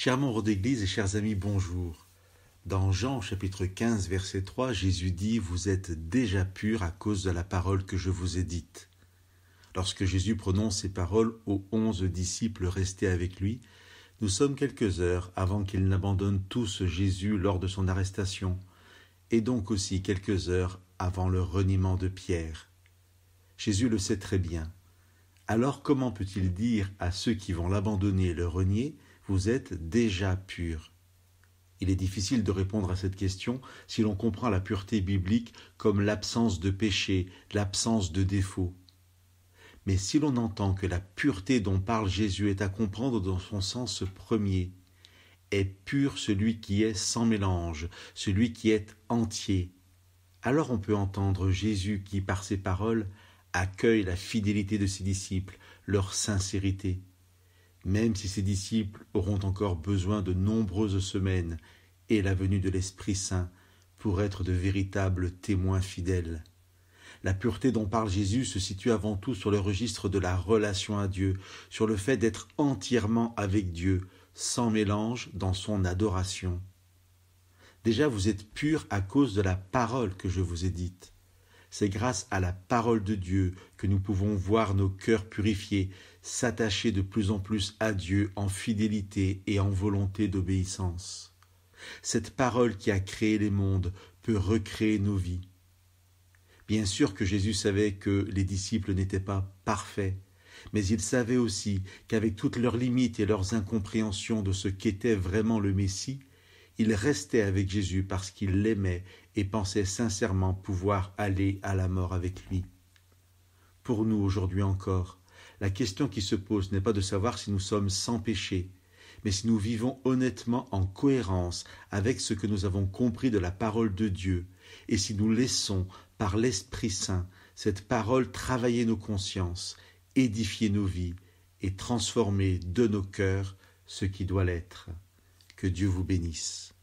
Chers membres d'Église et chers amis, bonjour. Dans Jean chapitre 15, verset 3, Jésus dit « Vous êtes déjà purs à cause de la parole que je vous ai dite ». Lorsque Jésus prononce ces paroles aux 11 disciples restés avec lui, nous sommes quelques heures avant qu'ils n'abandonnent tous Jésus lors de son arrestation, et donc aussi quelques heures avant le reniement de Pierre. Jésus le sait très bien. Alors comment peut-il dire à ceux qui vont l'abandonner et le renier « Vous êtes déjà purs » ? Il est difficile de répondre à cette question si l'on comprend la pureté biblique comme l'absence de péché, l'absence de défaut. Mais si l'on entend que la pureté dont parle Jésus est à comprendre dans son sens premier, est pur celui qui est sans mélange, celui qui est entier, alors on peut entendre Jésus qui, par ses paroles, accueille la fidélité de ses disciples, leur sincérité. Même si ses disciples auront encore besoin de nombreuses semaines et la venue de l'Esprit Saint pour être de véritables témoins fidèles. La pureté dont parle Jésus se situe avant tout sur le registre de la relation à Dieu, sur le fait d'être entièrement avec Dieu, sans mélange dans son adoration. Déjà, vous êtes purs à cause de la parole que je vous ai dite. C'est grâce à la parole de Dieu que nous pouvons voir nos cœurs purifiés, s'attacher de plus en plus à Dieu en fidélité et en volonté d'obéissance. Cette parole qui a créé les mondes peut recréer nos vies. Bien sûr que Jésus savait que les disciples n'étaient pas parfaits, mais il savait aussi qu'avec toutes leurs limites et leurs incompréhensions de ce qu'était vraiment le Messie, ils restaient avec Jésus parce qu'ils l'aimaient et pensaient sincèrement pouvoir aller à la mort avec lui. Pour nous, aujourd'hui encore, la question qui se pose n'est pas de savoir si nous sommes sans péché, mais si nous vivons honnêtement en cohérence avec ce que nous avons compris de la parole de Dieu, et si nous laissons, par l'Esprit Saint, cette parole travailler nos consciences, édifier nos vies et transformer de nos cœurs ce qui doit l'être. Que Dieu vous bénisse.